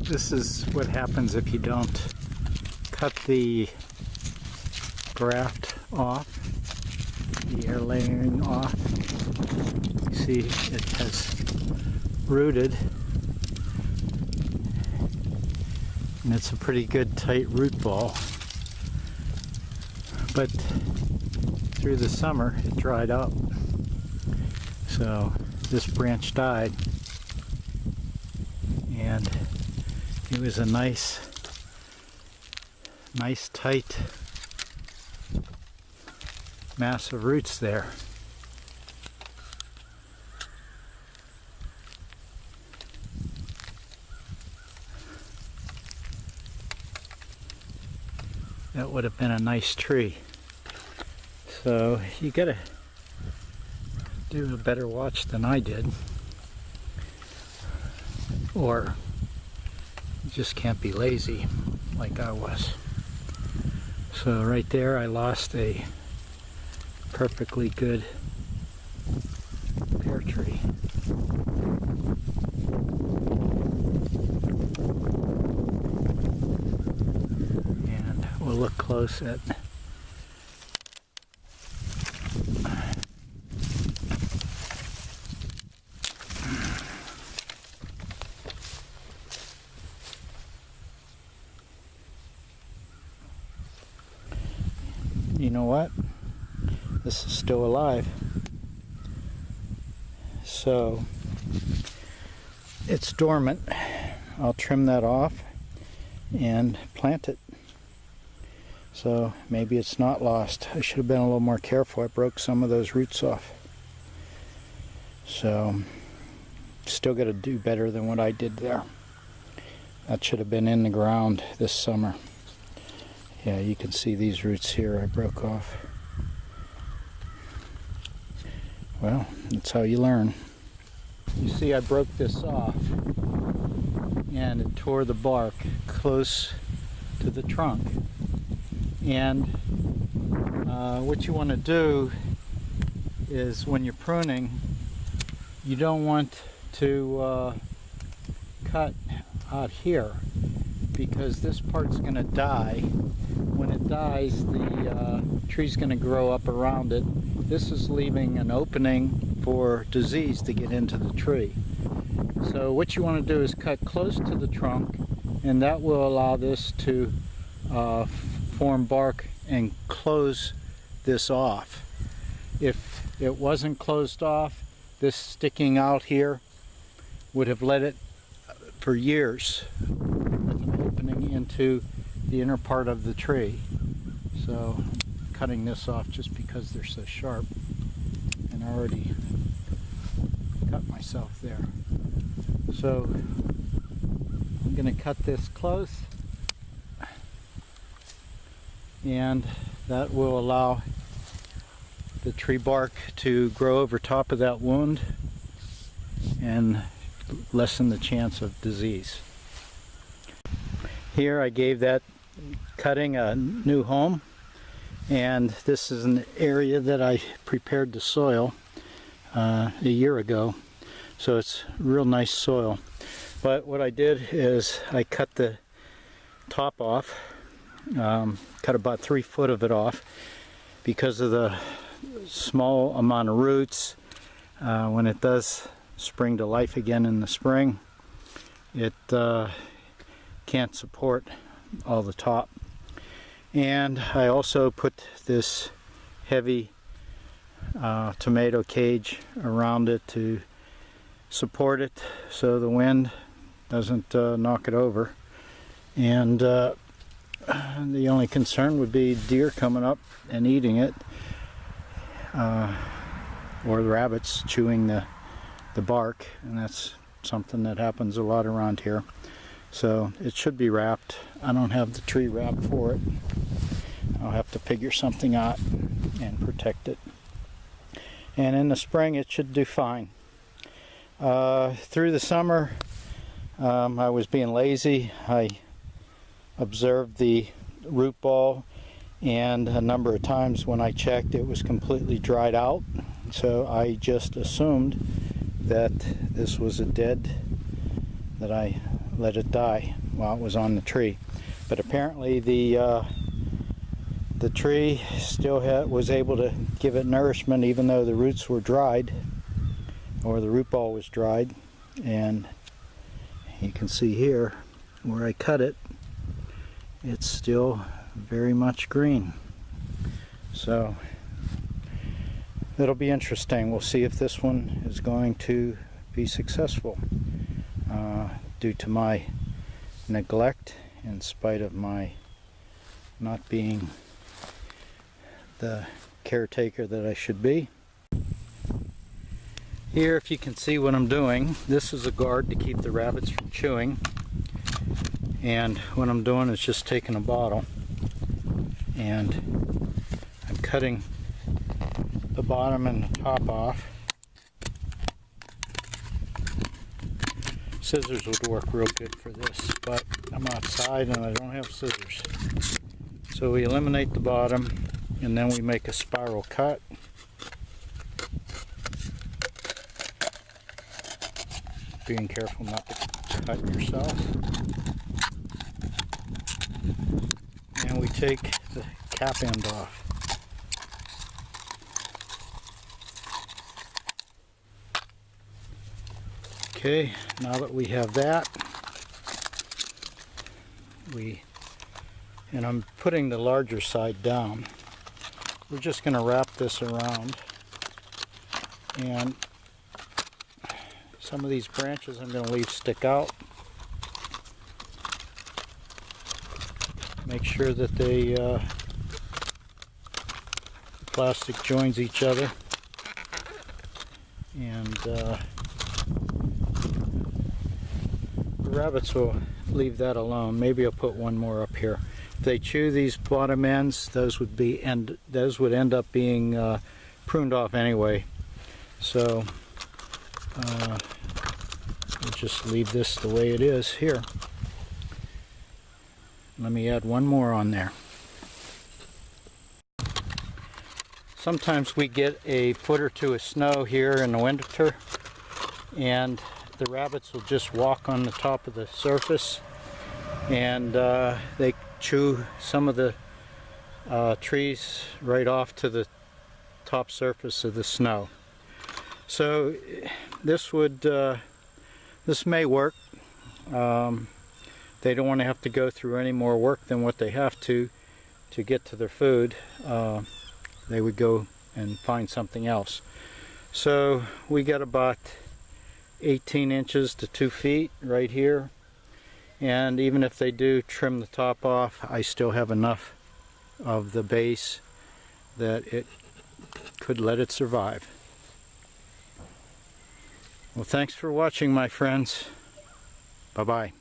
This is what happens if you don't cut the graft off, the air layering off. You see it has rooted, and it's a pretty good tight root ball, but through the summer it dried up, so this branch died, and it was a nice tight mass of roots there. That would have been a nice tree. So you gotta do a better watch than I did, or you just can't be lazy like I was. So right there I lost a perfectly good pear tree. And we'll look close at you know what? This is still alive. So it's dormant. I'll trim that off and plant it. So maybe it's not lost. I should have been a little more careful. I broke some of those roots off. So still got to do better than what I did there. That should have been in the ground this summer. Yeah, you can see these roots here I broke off. Well, that's how you learn. You see I broke this off and it tore the bark close to the trunk. And what you want to do is when you're pruning, you don't want to cut out here, because this part's going to die. When it dies, the tree's going to grow up around it. This is leaving an opening for disease to get into the tree. So what you want to do is cut close to the trunk, and that will allow this to form bark and close this off. If it wasn't closed off, this sticking out here would have let it for years with an opening into the inner part of the tree. So I'm cutting this off just because they're so sharp, and I already cut myself there. So I'm going to cut this close, and that will allow the tree bark to grow over top of that wound and lessen the chance of disease. Here I gave that cutting a new home, and this is an area that I prepared the soil a year ago, so it's real nice soil. But what I did is I cut the top off, cut about 3 foot of it off, because of the small amount of roots. When it does spring to life again in the spring, it can't support all the top. And I also put this heavy tomato cage around it to support it so the wind doesn't knock it over. And the only concern would be deer coming up and eating it, or the rabbits chewing the bark, and that's something that happens a lot around here. So it should be wrapped. I don't have the tree wrap for it. I'll have to figure something out and protect it. And in the spring it should do fine. Through the summer I was being lazy. I observed the root ball, and a number of times when I checked it was completely dried out. So I just assumed that this was a dead, that I let it die while it was on the tree. But apparently the tree still was able to give it nourishment even though the roots were dried, or the root ball was dried. And you can see here where I cut it, it's still very much green. So it'll be interesting. We'll see if this one is going to be successful due to my neglect, in spite of my not being the caretaker that I should be. Here, if you can see what I'm doing, this is a guard to keep the rabbits from chewing. And what I'm doing is just taking a bottle and I'm cutting the bottom and the top off. Scissors would work real good for this, but I'm outside and I don't have scissors. So we eliminate the bottom and then we make a spiral cut. Being careful not to cut yourself. And we take the cap end off. Okay, now that we have that, and I'm putting the larger side down, we're just going to wrap this around, and some of these branches I'm going to leave stick out. Make sure that the plastic joins each other, and the rabbits will leave that alone. Maybe I'll put one more up here. If they chew these bottom ends, those would end up being pruned off anyway. So we'll just leave this the way it is here. Let me add one more on there. Sometimes we get a foot or two of snow here in the winter, and the rabbits will just walk on the top of the surface, and they chew some of the trees right off to the top surface of the snow. So this may work. They don't want to have to go through any more work than what they have to get to their food. They would go and find something else. So we got about 18 inches to 2 feet right here, and even if they do trim the top off, I still have enough of the base that it could let it survive. Well, thanks for watching, my friends. Bye-bye.